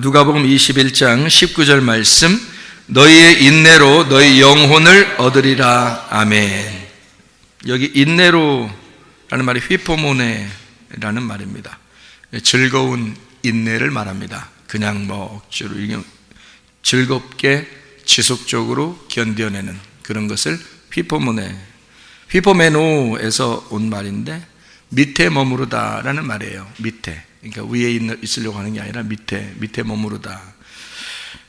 누가복음 21장 19절 말씀, 너희의 인내로 너희 영혼을 얻으리라. 아멘. 여기 인내로라는 말이 휘포모네라는 말입니다. 즐거운 인내를 말합니다. 그냥 억지로 즐겁게 지속적으로 견뎌내는 그런 것을 휘포메노에서 온 말인데, 밑에 머무르다라는 말이에요. 밑에, 그러니까 위에 있으려고 하는 게 아니라 밑에 머무르다.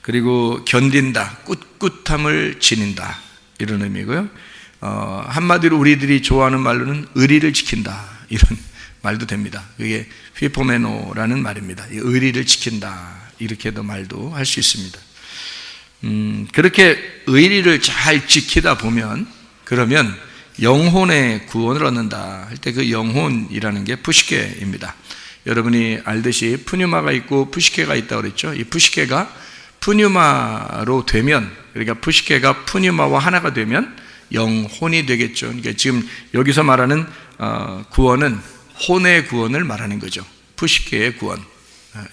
그리고 견딘다, 꿋꿋함을 지닌다, 이런 의미고요. 한마디로 우리들이 좋아하는 말로는 의리를 지킨다, 이런 말도 됩니다. 그게 휘포메노라는 말입니다. 의리를 지킨다, 이렇게도 말도 할 수 있습니다. 그렇게 의리를 잘 지키다 보면, 그러면 영혼의 구원을 얻는다 할 때 그 영혼이라는 게 푸시케입니다. 여러분이 알듯이 푸뉴마가 있고 푸시케가 있다고 그랬죠. 이 푸시케가 푸뉴마로 되면, 그러니까 푸시케가 푸뉴마와 하나가 되면 영혼이 되겠죠. 그러니까 지금 여기서 말하는 구원은 혼의 구원을 말하는 거죠. 푸시케의 구원.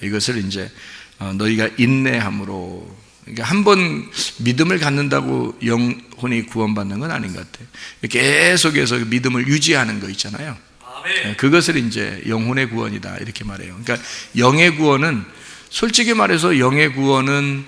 이것을 이제 너희가 인내함으로, 그러니까 한 번 믿음을 갖는다고 영혼이 구원받는 건 아닌 것 같아요. 계속해서 믿음을 유지하는 거 있잖아요. 그것을 이제 영혼의 구원이다, 이렇게 말해요. 그러니까 영의 구원은, 솔직히 말해서 영의 구원은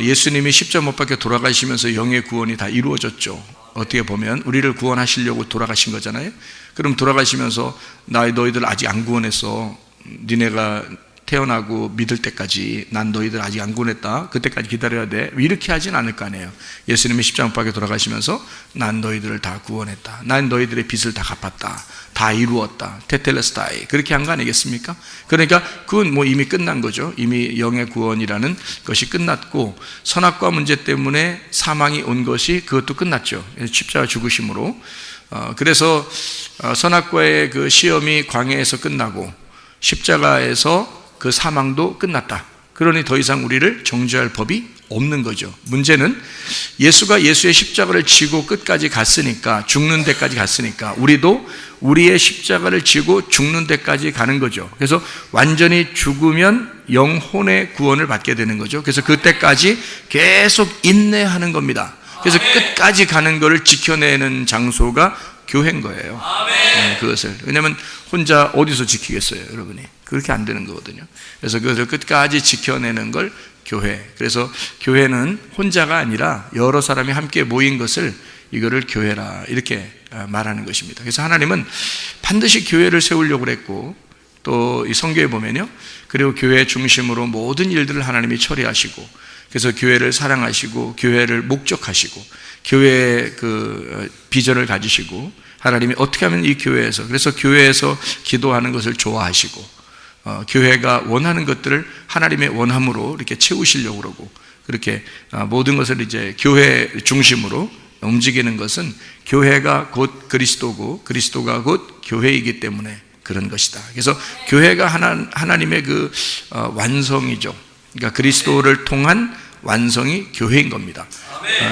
예수님이 십자가 못 박혀 돌아가시면서 영의 구원이 다 이루어졌죠. 어떻게 보면 우리를 구원하시려고 돌아가신 거잖아요. 그럼 돌아가시면서 너희들 아직 안 구원했어, 니네가 태어나고 믿을 때까지 난 너희들 아직 안 구원했다, 그때까지 기다려야 돼, 이렇게 하진 않을 거 아니에요. 예수님이 십자가 못 박혀 돌아가시면서 난 너희들을 다 구원했다, 난 너희들의 빚을 다 갚았다, 다 이루었다, 테텔레스타이, 그렇게 한 거 아니겠습니까? 그러니까 그건 이미 끝난 거죠. 이미 영의 구원이라는 것이 끝났고, 선악과 문제 때문에 사망이 온 것이 그것도 끝났죠. 십자가 죽으심으로. 그래서 선악과의 그 시험이 광야에서 끝나고 십자가에서 그 사망도 끝났다. 그러니 더 이상 우리를 정죄할 법이 없는 거죠. 문제는 예수가 예수의 십자가를 지고 끝까지 갔으니까, 죽는 데까지 갔으니까 우리도 우리의 십자가를 지고 죽는 데까지 가는 거죠. 그래서 완전히 죽으면 영혼의 구원을 받게 되는 거죠. 그래서 그때까지 계속 인내하는 겁니다. 그래서 끝까지 가는 것을 지켜내는 장소가 교회인 거예요. 그것을. 왜냐하면 혼자 어디서 지키겠어요, 여러분이? 그렇게 안 되는 거거든요. 그래서 그것을 끝까지 지켜내는 걸 교회. 그래서 교회는 혼자가 아니라 여러 사람이 함께 모인 것을, 이거를 교회라, 이렇게 말하는 것입니다. 그래서 하나님은 반드시 교회를 세우려고 그랬고, 또 이 성경에 보면요, 그리고 교회 중심으로 모든 일들을 하나님이 처리하시고, 그래서 교회를 사랑하시고 교회를 목적하시고 교회의 그 비전을 가지시고, 하나님이 어떻게 하면 이 교회에서, 그래서 교회에서 기도하는 것을 좋아하시고, 교회가 원하는 것들을 하나님의 원함으로 이렇게 채우시려고 그러고, 그렇게 모든 것을 이제 교회 중심으로 움직이는 것은 교회가 곧 그리스도고 그리스도가 곧 교회이기 때문에 그런 것이다. 그래서 교회가 하나님의 그 완성이죠. 그러니까 그리스도를 통한 완성이 교회인 겁니다.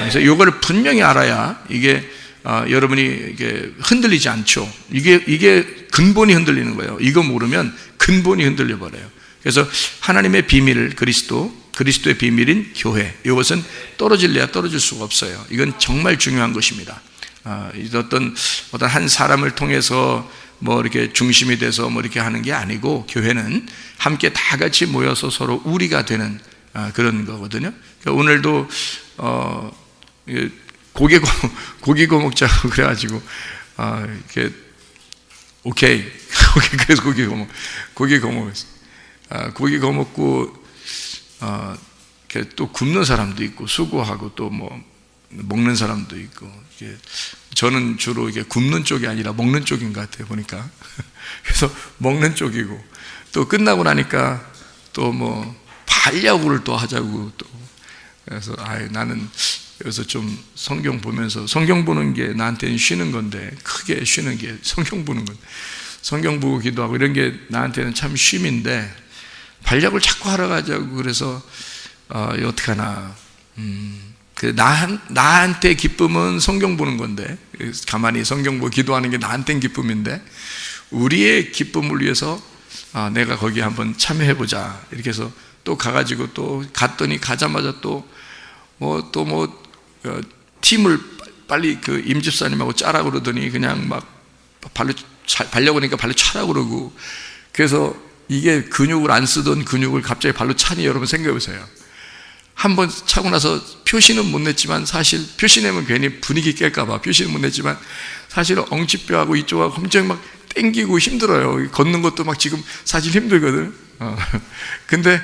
그래서 이걸 분명히 알아야 이게 여러분이 이게 흔들리지 않죠. 이게 근본이 흔들리는 거예요. 이거 모르면 근본이 흔들려 버려요. 그래서 하나님의 비밀, 그리스도의 비밀인 교회, 이것은 떨어질래야 떨어질 수가 없어요. 이건 정말 중요한 것입니다. 어떤 한 사람을 통해서 이렇게 중심이 돼서 이렇게 하는 게 아니고, 교회는 함께 다 같이 모여서 서로 우리가 되는 그런 거거든요. 그러니까 오늘도 고기 구워 먹자고 그래가지고 이렇게 오케이 그래서 고기 구워 먹었어요. 고기 구워 먹고 이렇게 또 굽는 사람도 있고 수고하고 또 먹는 사람도 있고, 저는 주로 이게 굽는 쪽이 아니라 먹는 쪽인 것 같아요, 보니까. 그래서 먹는 쪽이고, 또 끝나고 나니까 또 반야구를 또 하자고 또. 그래서 나는 여기서 좀 성경 보면서, 성경 보는 게 나한테는 쉬는 건데, 크게 쉬는 게 성경 보는 건데, 성경 보고 기도하고 이런 게 나한테는 참 쉼인데, 반야구를 자꾸 하러 가자고. 그래서 어떡하나. 나한테 기쁨은 성경 보는 건데, 가만히 성경 보고 기도하는 게 나한테는 기쁨인데, 우리의 기쁨을 위해서 내가 거기에 한번 참여해보자, 이렇게 해서 또 가가지고 또 갔더니 가자마자 팀을 빨리 그 임집사님하고 짜라고 그러더니 그냥 막 발려 보니까 발로 차라고 그러고, 그래서 이게 근육을 안 쓰던 근육을 갑자기 발로 차니 여러분 생각해보세요. 한번 차고 나서 표시는 못 냈지만, 사실 표시 내면 괜히 분위기 깰까봐 표시는 못 냈지만 사실은 엉치뼈하고 이쪽하고 엄청 막 땡기고 힘들어요. 걷는 것도 막 지금 사실 힘들거든. 근데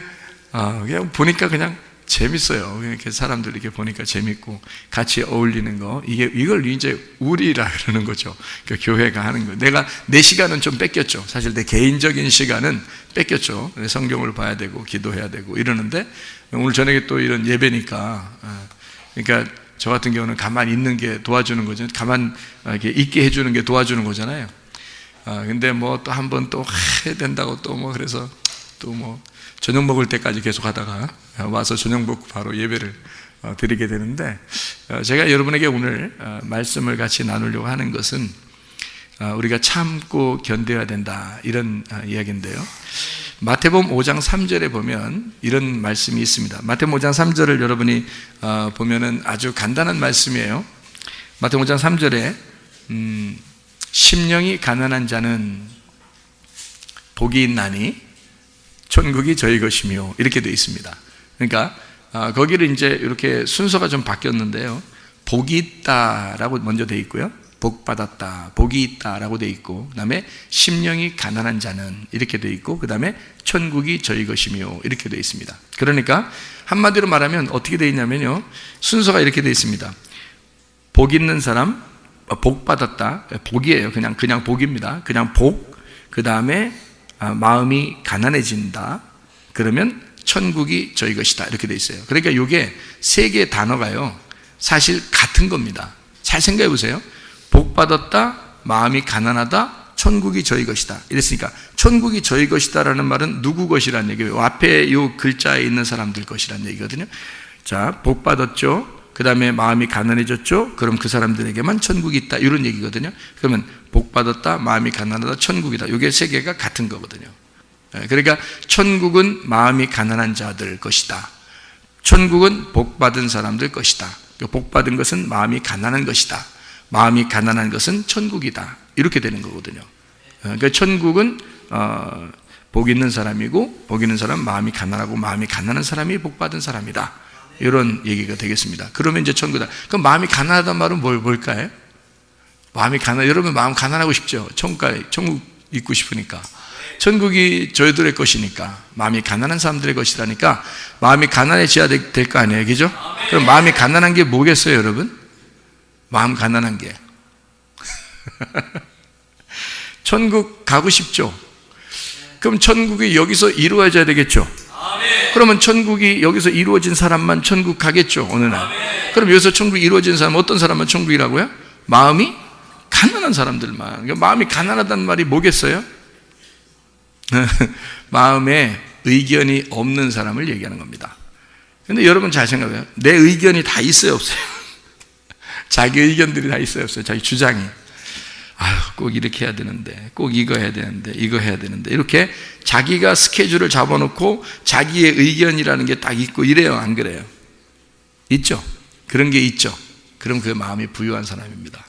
그냥 보니까 그냥 재밌어요. 이렇게 사람들 이렇게 보니까 재밌고 같이 어울리는 거, 이걸 이제 우리라 그러는 거죠. 그러니까 교회가 하는 거. 내가 내 시간은 좀 뺏겼죠. 사실 내 개인적인 시간은 뺏겼죠. 성경을 봐야 되고 기도해야 되고 이러는데, 오늘 저녁에 또 이런 예배니까, 그러니까 저 같은 경우는 가만히 있는 게 도와주는 거죠. 가만 이렇게 있게 해주는 게 도와주는 거잖아요. 근데 뭐 또 한 번 또 해야 된다고 또 뭐 그래서 또 뭐 저녁 먹을 때까지 계속 하다가 와서 저녁 먹고 바로 예배를 드리게 되는데, 제가 여러분에게 오늘 말씀을 같이 나누려고 하는 것은 우리가 참고 견뎌야 된다, 이런 이야기인데요. 마태복음 5장 3절에 보면 이런 말씀이 있습니다. 마태복음 5장 3절을 여러분이 보면은 아주 간단한 말씀이에요. 마태복음 5장 3절에 심령이 가난한 자는 복이 있나니 천국이 저희 것이며, 이렇게 되어 있습니다. 그러니까 거기를 이제 이렇게 순서가 좀 바뀌었는데요. 복이 있다라고 먼저 되어 있고요. 복 받았다, 복이 있다라고 되어 있고, 그 다음에 심령이 가난한 자는 이렇게 되어 있고, 그 다음에 천국이 저희 것이며, 이렇게 되어 있습니다. 그러니까 한마디로 말하면 어떻게 되어 있냐면요, 순서가 이렇게 되어 있습니다. 복 있는 사람, 복 받았다, 복이에요. 그냥 복입니다. 그냥 복. 그 다음에 마음이 가난해진다, 그러면 천국이 저희 것이다, 이렇게 되어 있어요. 그러니까 이게 세 개의 단어가요 사실 같은 겁니다. 잘 생각해 보세요. 복 받았다, 마음이 가난하다, 천국이 저희 것이다. 이랬으니까 천국이 저희 것이다라는 말은 누구 것이라는 얘기예요? 앞에 이 글자에 있는 사람들 것이라는 얘기거든요. 자, 복 받았죠, 그 다음에 마음이 가난해졌죠, 그럼 그 사람들에게만 천국이 있다, 이런 얘기거든요. 그러면 복 받았다, 마음이 가난하다, 천국이다, 이게 세 개가 같은 거거든요. 그러니까 천국은 마음이 가난한 자들 것이다, 천국은 복 받은 사람들 것이다, 복 받은 것은 마음이 가난한 것이다, 마음이 가난한 것은 천국이다, 이렇게 되는 거거든요. 그러니까 천국은 복 있는 사람이고, 복 있는 사람은 마음이 가난하고, 마음이 가난한 사람이 복 받은 사람이다, 이런 얘기가 되겠습니다. 그러면 이제 천국이다. 그럼 마음이 가난하단 말은 뭘까요? 마음이 여러분 마음 가난하고 싶죠? 천국 있고 싶으니까. 천국이 저희들의 것이니까, 마음이 가난한 사람들의 것이라니까 마음이 가난해져야 될 거 아니에요, 그죠? 그럼 마음이 가난한 게 뭐겠어요, 여러분? 마음 가난한 게 천국 가고 싶죠? 그럼 천국이 여기서 이루어져야 되겠죠? 그러면 천국이 여기서 이루어진 사람만 천국 가겠죠, 어느 날. 그럼 여기서 천국이 이루어진 사람은 어떤 사람만 천국이라고요? 마음이 가난한 사람들만. 그러니까 마음이 가난하다는 말이 뭐겠어요? 마음에 의견이 없는 사람을 얘기하는 겁니다. 근데 여러분 잘 생각해요. 내 의견이 다 있어요, 없어요? 자기 의견들이 다 있어요, 없어요? 자기 주장이. 꼭 이렇게 해야 되는데, 꼭 이거 해야 되는데, 이거 해야 되는데, 이렇게 자기가 스케줄을 잡아놓고 자기의 의견이라는 게 딱 있고 이래요, 안 그래요? 있죠? 그런 게 있죠? 그럼 그 마음이 부유한 사람입니다.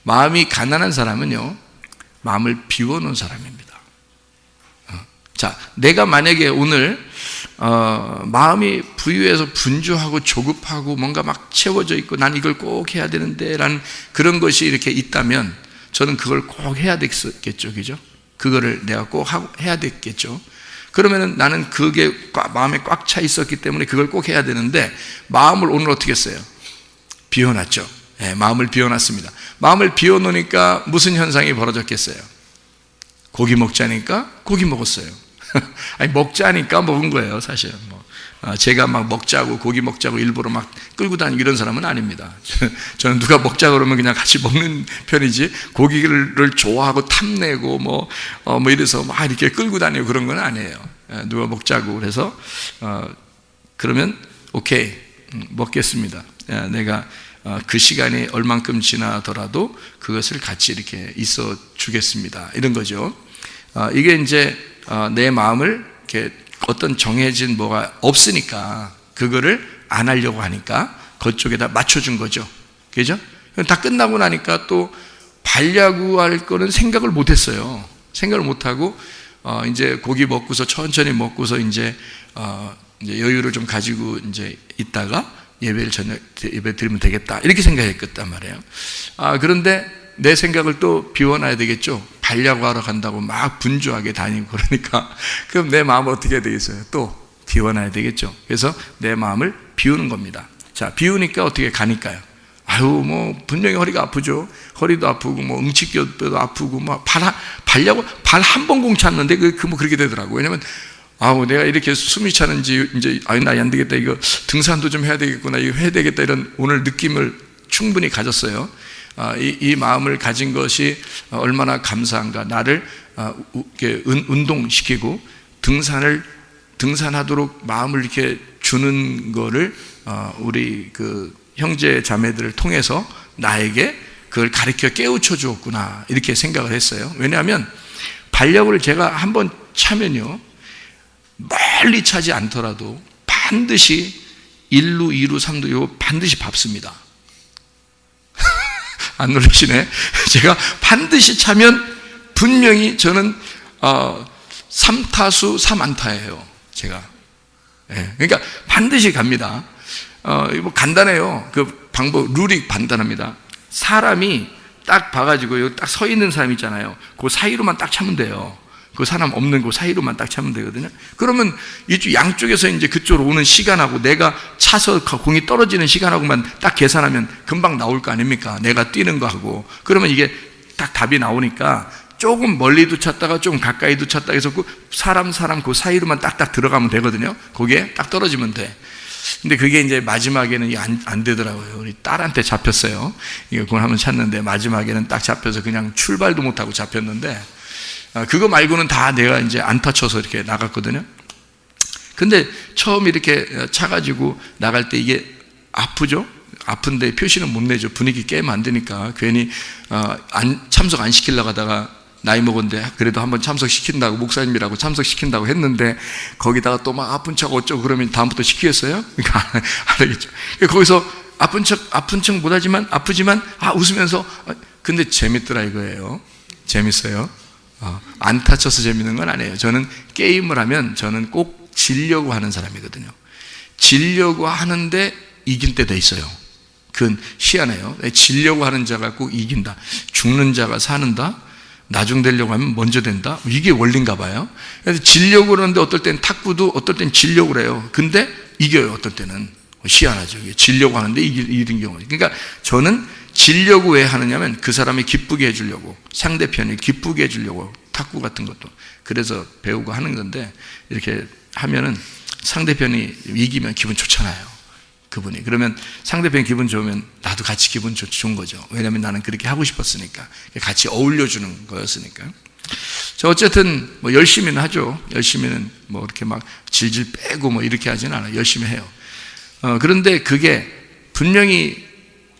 마음이 가난한 사람은요, 마음을 비워놓은 사람입니다. 자, 내가 만약에 오늘 마음이 부유해서 분주하고 조급하고 뭔가 막 채워져 있고 난 이걸 꼭 해야 되는데 라는 그런 것이 이렇게 있다면 저는 그걸 꼭 해야 됐겠죠, 그죠? 그거를 내가 꼭 해야 됐겠죠. 그러면은 나는 그게 마음에 꽉 차 있었기 때문에 그걸 꼭 해야 되는데, 마음을 오늘 어떻게 했어요? 비워놨죠. 네, 마음을 비워놨습니다. 마음을 비워놓으니까 무슨 현상이 벌어졌겠어요? 고기 먹자니까 고기 먹었어요. 아니, 먹자니까 먹은 거예요, 사실은. 제가 막 먹자고, 고기 먹자고 일부러 막 끌고 다니고 이런 사람은 아닙니다. 저는 누가 먹자 그러면 그냥 같이 먹는 편이지, 고기를 좋아하고 탐내고 뭐 이래서 막 이렇게 끌고 다니고 그런 건 아니에요. 누가 먹자고 그래서 그러면 오케이, 먹겠습니다. 내가 그 시간이 얼만큼 지나더라도 그것을 같이 이렇게 있어 주겠습니다, 이런 거죠. 이게 이제 내 마음을 이렇게 어떤 정해진 뭐가 없으니까 그거를 안 하려고 하니까 그쪽에다 맞춰준 거죠. 그죠? 다 끝나고 나니까 또 발야구 할 거는 생각을 못 했어요. 생각을 못 하고 이제 고기 먹고서 천천히 먹고서 이제 여유를 좀 가지고 이제 있다가 예배 드리면 되겠다 이렇게 생각했단 말이에요. 그런데 내 생각을 또 비워놔야 되겠죠. 발야구 하러 간다고 막 분주하게 다니고 그러니까 그럼 내 마음을 어떻게 해야 되겠어요? 또 비워놔야 되겠죠. 그래서 내 마음을 비우는 겁니다. 자, 비우니까 어떻게 가니까요? 뭐 분명히 허리가 아프죠. 허리도 아프고 뭐 응치뼈도 아프고 뭐 발야구 발 한 번 공찼는데 뭐 그렇게 되더라고요. 왜냐면 내가 이렇게 숨이 차는지 이제 나이 안 되겠다, 이거 등산도 좀 해야 되겠구나, 이거 해야 되겠다, 이런 오늘 느낌을 충분히 가졌어요. 이 마음을 가진 것이 얼마나 감사한가. 나를 운동시키고 등산하도록 마음을 이렇게 주는 거를 우리 그 형제 자매들을 통해서 나에게 그걸 가르쳐 깨우쳐 주었구나 이렇게 생각을 했어요. 왜냐하면 발야구를 제가 한번 차면요, 멀리 차지 않더라도 반드시 1루, 2루, 3루 이거 반드시 밟습니다. 안 놀라시네? 제가 반드시 차면 분명히 저는 3타수 3안타예요. 제가. 그러니까 반드시 갑니다. 뭐 간단해요. 그 방법, 룰이 간단합니다. 사람이 딱 봐가지고 딱 서 있는 사람 있잖아요. 그 사이로만 딱 차면 돼요. 그 사람 없는 그 사이로만 딱 차면 되거든요. 그러면 이쪽 양쪽에서 이제 그쪽으로 오는 시간하고 내가 차서 공이 떨어지는 시간하고만 딱 계산하면 금방 나올 거 아닙니까? 내가 뛰는 거 하고. 그러면 이게 딱 답이 나오니까 조금 멀리도 찼다가 좀 가까이도 찼다가 해서 그 사람 그 사이로만 딱딱 들어가면 되거든요. 거기에 딱 떨어지면 돼. 근데 그게 이제 마지막에는 안 되더라고요. 우리 딸한테 잡혔어요. 그걸 한번 찼는데 마지막에는 딱 잡혀서 그냥 출발도 못하고 잡혔는데, 그거 말고는 다 내가 이제 안타 쳐서 이렇게 나갔거든요. 근데 처음 이렇게 차가지고 나갈 때 이게 아프죠? 아픈데 표시는 못 내죠. 분위기 깨면 안 되니까. 괜히 참석 안 시키려고 하다가 나이 먹었는데 그래도 한번 참석시킨다고, 목사님이라고 참석시킨다고 했는데 거기다가 또 막 아픈 척 어쩌고 그러면 다음부터 시키겠어요? 그러니까 안 하겠죠. 거기서 아픈 척 못하지만 아프지만 웃으면서 근데 재밌더라 이거예요. 재밌어요. 안타 쳐서 재밌는 건 아니에요. 저는 게임을 하면 저는 꼭 지려고 하는 사람이거든요. 지려고 하는데 이길 때도 있어요. 그건 희한해요. 지려고 하는 자가 꼭 이긴다. 죽는 자가 사는다. 나중되려고 하면 먼저 된다. 이게 원리인가 봐요. 그래서 지려고 그러는데 어떨 땐 탁구도 어떨 땐 지려고 그래요. 근데 이겨요. 어떨 때는. 희한하죠. 지려고 하는데 이긴 경우. 그러니까 저는 지려고 왜 하느냐면 그 사람이 기쁘게 해주려고, 상대편이 기쁘게 해주려고, 탁구 같은 것도. 그래서 배우고 하는 건데 이렇게 하면은 상대편이 이기면 기분 좋잖아요. 그분이. 그러면 상대편이 기분 좋으면 나도 같이 기분 좋은 거죠. 왜냐하면 나는 그렇게 하고 싶었으니까. 같이 어울려주는 거였으니까. 자, 어쨌든 뭐 열심히는 하죠. 열심히는 뭐 이렇게 막 질질 빼고 뭐 이렇게 하지는 않아요. 열심히 해요. 그런데 그게 분명히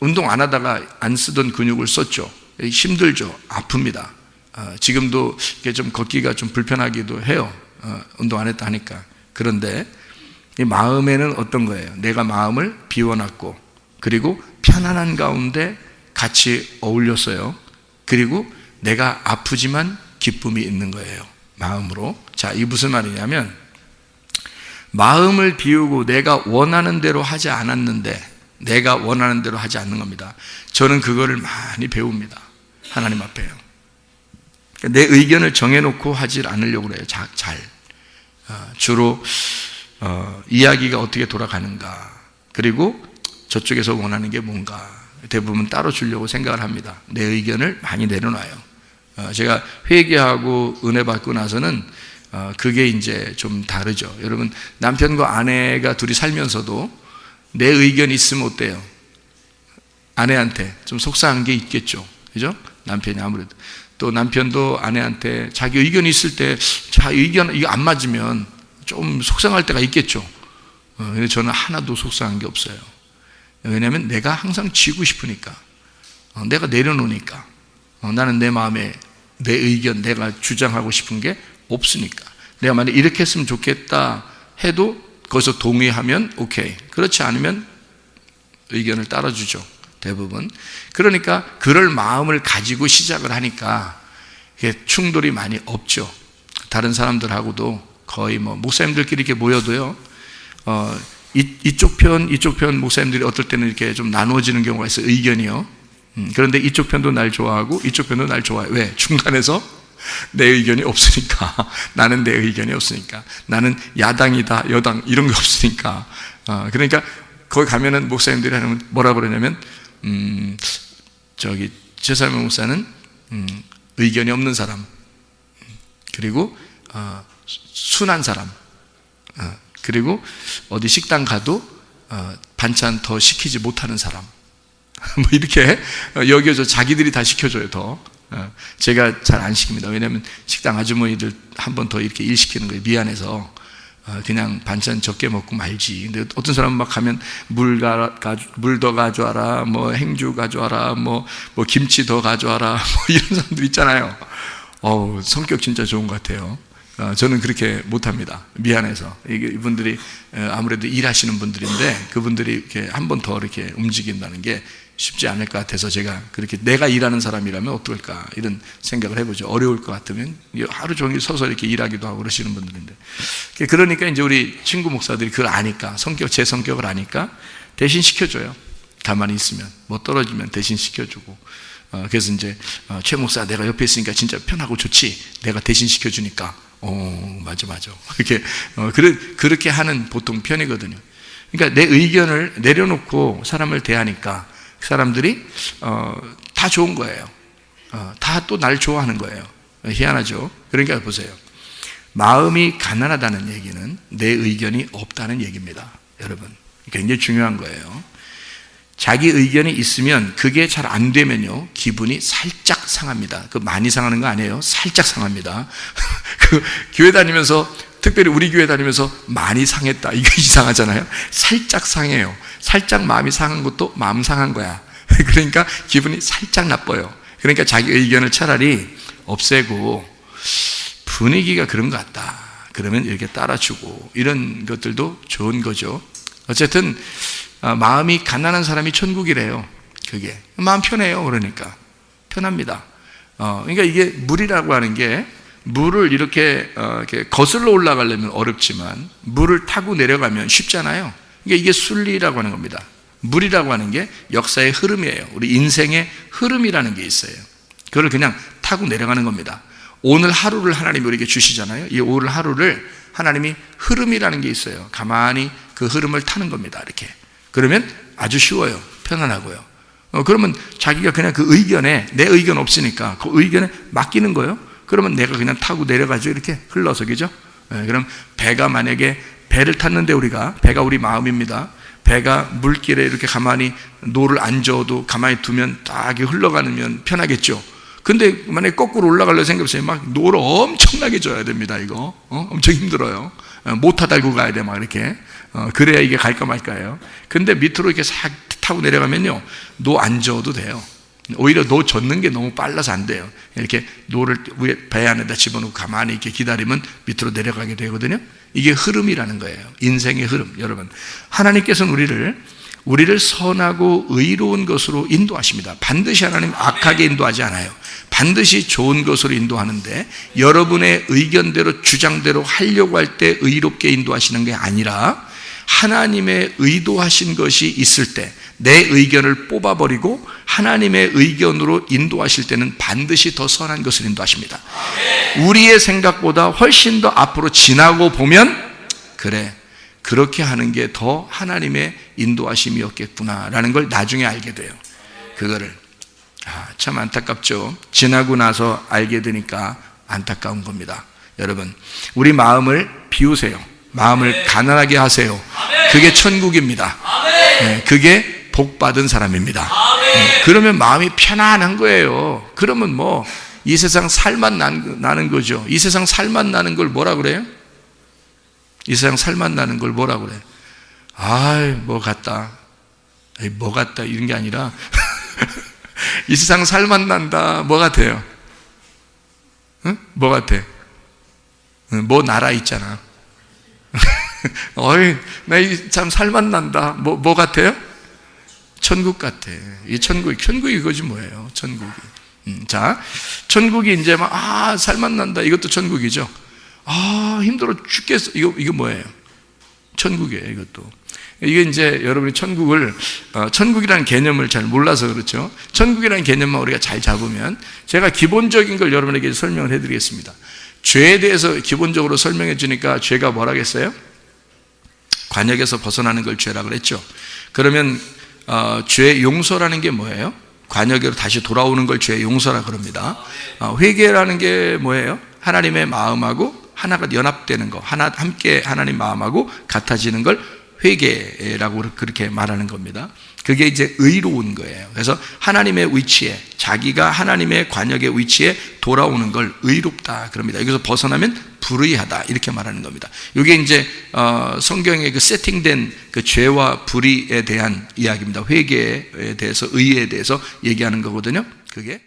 운동 안 하다가 안 쓰던 근육을 썼죠. 힘들죠. 아픕니다. 지금도 이게 좀 걷기가 좀 불편하기도 해요. 운동 안 했다 하니까. 그런데 이 마음에는 어떤 거예요? 내가 마음을 비워놨고, 그리고 편안한 가운데 같이 어울렸어요. 그리고 내가 아프지만 기쁨이 있는 거예요. 마음으로. 자, 이게 무슨 말이냐면, 마음을 비우고 내가 원하는 대로 하지 않았는데, 내가 원하는 대로 하지 않는 겁니다. 저는 그거를 많이 배웁니다. 하나님 앞에요. 내 의견을 정해놓고 하질 않으려고 그래요. 잘. 주로 이야기가 어떻게 돌아가는가, 그리고 저쪽에서 원하는 게 뭔가 대부분 따로 주려고 생각을 합니다. 내 의견을 많이 내려놔요. 제가 회개하고 은혜 받고 나서는 그게 이제 좀 다르죠. 여러분, 남편과 아내가 둘이 살면서도 내 의견이 있으면 어때요? 아내한테 좀 속상한 게 있겠죠. 그죠? 남편이 아무래도. 또 남편도 아내한테 자기 의견이 있을 때, 자, 의견 이거 안 맞으면 좀 속상할 때가 있겠죠. 근데 저는 하나도 속상한 게 없어요. 왜냐하면 내가 항상 지고 싶으니까, 내가 내려놓으니까, 나는 내 마음에 내 의견, 내가 주장하고 싶은 게 없으니까. 내가 만약 이렇게 했으면 좋겠다 해도 거기서 동의하면 오케이. 그렇지 않으면 의견을 따라주죠, 대부분. 그러니까 그럴 마음을 가지고 시작을 하니까 충돌이 많이 없죠. 다른 사람들하고도 거의 목사님들끼리 이렇게 모여도요, 이쪽 편 목사님들이 어떨 때는 이렇게 좀 나누어지는 경우가 있어요, 의견이요. 그런데 이쪽 편도 날 좋아하고 이쪽 편도 날 좋아해요. 왜? 중간에서 내 의견이 없으니까. 나는 내 의견이 없으니까. 나는 야당이다, 여당, 이런 게 없으니까. 그러니까 거기 가면은 목사님들이 하는 뭐라 그러냐면, 최삼일 목사는 의견이 없는 사람, 그리고 순한 사람, 그리고 어디 식당 가도 반찬 더 시키지 못하는 사람, 뭐 이렇게 여겨져. 자기들이 다 시켜줘요, 더. 제가 잘 안 시킵니다. 왜냐하면 식당 아주머니들 한 번 더 이렇게 일 시키는 거예요, 미안해서. 그냥 반찬 적게 먹고 말지. 근데 어떤 사람은 막 가면 물 더 가져와라, 뭐 행주 가져와라, 뭐 김치 더 가져와라, 뭐 이런 사람들 있잖아요. 성격 진짜 좋은 것 같아요. 저는 그렇게 못합니다, 미안해서. 이분들이 아무래도 일하시는 분들인데 그분들이 이렇게 한 번 더 이렇게 움직인다는 게 쉽지 않을 것 같아서, 제가 그렇게 내가 일하는 사람이라면 어떨까 이런 생각을 해보죠. 어려울 것 같으면 하루 종일 서서 이렇게 일하기도 하고 그러시는 분들인데, 그러니까 이제 우리 친구 목사들이 그걸 아니까, 제 성격을 아니까 대신 시켜줘요. 가만히 있으면, 뭐 떨어지면 대신 시켜주고. 그래서 이제 최 목사 내가 옆에 있으니까 진짜 편하고 좋지, 내가 대신 시켜주니까 맞아 이렇게 그렇게 하는 보통 편이거든요. 그러니까 내 의견을 내려놓고 사람을 대하니까 그 사람들이 다 좋은 거예요. 다 또 날 좋아하는 거예요. 희한하죠. 그러니까 보세요, 마음이 가난하다는 얘기는 내 의견이 없다는 얘기입니다, 여러분. 굉장히 중요한 거예요. 자기 의견이 있으면 그게 잘 안 되면요, 기분이 살짝 상합니다. 많이 상하는 거 아니에요, 살짝 상합니다. 교회 다니면서, 특별히 우리 교회 다니면서 많이 상했다, 이거 이상하잖아요. 살짝 상해요. 살짝 마음이 상한 것도 마음 상한 거야. 그러니까 기분이 살짝 나빠요. 그러니까 자기 의견을 차라리 없애고, 분위기가 그런 것 같다 그러면 이렇게 따라주고, 이런 것들도 좋은 거죠. 어쨌든 마음이 가난한 사람이 천국이래요. 그게 마음 편해요. 그러니까 편합니다. 그러니까 이게 물이라고 하는 게, 물을 이렇게 거슬러 올라가려면 어렵지만 물을 타고 내려가면 쉽잖아요. 그러니까 이게 순리라고 하는 겁니다. 물이라고 하는 게 역사의 흐름이에요. 우리 인생의 흐름이라는 게 있어요. 그걸 그냥 타고 내려가는 겁니다. 오늘 하루를 하나님이 우리에게 주시잖아요. 이 오늘 하루를 하나님이 흐름이라는 게 있어요. 가만히 그 흐름을 타는 겁니다, 이렇게. 그러면 아주 쉬워요. 편안하고요. 그러면 자기가 그냥 그 의견에, 내 의견 없으니까 그 의견에 맡기는 거예요. 그러면 내가 그냥 타고 내려가죠, 이렇게 흘러서. 그죠? 그럼 배가, 만약에 배를 탔는데, 배가 우리 마음입니다. 배가 물길에 이렇게 가만히 노를 안 저어도 가만히 두면 딱 흘러가면 편하겠죠. 근데 만약에 거꾸로 올라가려고 생각해보세요. 막 노를 엄청나게 줘야 됩니다, 이거. 엄청 힘들어요. 모타 달고 가야 돼, 막 이렇게. 그래야 이게 갈까 말까예요. 근데 밑으로 이렇게 싹 타고 내려가면요, 노 안 저어도 돼요. 오히려 노 젓는 게 너무 빨라서 안 돼요. 이렇게 노를 위에 배 안에다 집어넣고 가만히 이렇게 기다리면 밑으로 내려가게 되거든요. 이게 흐름이라는 거예요. 인생의 흐름. 여러분, 하나님께서는 우리를 선하고 의로운 것으로 인도하십니다. 반드시 하나님 악하게 인도하지 않아요. 반드시 좋은 것으로 인도하는데, 여러분의 의견대로, 주장대로 하려고 할 때 의롭게 인도하시는 게 아니라, 하나님의 의도하신 것이 있을 때 내 의견을 뽑아버리고 하나님의 의견으로 인도하실 때는 반드시 더 선한 것을 인도하십니다. 우리의 생각보다 훨씬 더 앞으로 지나고 보면, 그래, 그렇게 하는 게 더 하나님의 인도하심이었겠구나라는 걸 나중에 알게 돼요. 그거를. 참 안타깝죠. 지나고 나서 알게 되니까 안타까운 겁니다. 여러분, 우리 마음을 비우세요. 마음을 가난하게 하세요. 그게 천국입니다. 그게 복 받은 사람입니다. 그러면 마음이 편안한 거예요. 그러면 뭐 이 세상 살맛 나는 거죠. 이 세상 살맛 나는 걸 뭐라 그래요? 이 세상 살맛 나는 걸 뭐라 그래? 뭐 같다. 뭐 같다 이런 게 아니라 이 세상 살맛 난다. 뭐 같아요? 응? 뭐 같아? 뭐 나라 있잖아. 어이, 나 참 살맛난다. 뭐 같아요? 천국 같아. 이 천국이 이거지 뭐예요? 천국이. 자, 천국이 이제 막, 살맛난다. 이것도 천국이죠. 힘들어 죽겠어. 이거 뭐예요? 천국이에요, 이것도. 이게 이제 여러분이 천국이라는 개념을 잘 몰라서 그렇죠. 천국이라는 개념만 우리가 잘 잡으면, 제가 기본적인 걸 여러분에게 설명을 해드리겠습니다. 죄에 대해서 기본적으로 설명해 주니까 죄가 뭐라겠어요? 관역에서 벗어나는 걸 죄라 그랬죠. 그러면 죄 용서라는 게 뭐예요? 관역으로 다시 돌아오는 걸 죄 용서라 그럽니다. 회개라는 게 뭐예요? 하나님의 마음하고 하나가 연합되는 거, 함께 하나님 마음하고 같아지는 걸 회개라고 그렇게 말하는 겁니다. 그게 이제 의로운 거예요. 그래서 하나님의 위치에, 자기가 하나님의 관역의 위치에 돌아오는 걸 의롭다 그럽니다. 여기서 벗어나면 불의하다 이렇게 말하는 겁니다. 이게 이제 성경에 그 세팅된 그 죄와 불의에 대한 이야기입니다. 회개에 대해서, 의에 대해서 얘기하는 거거든요. 그게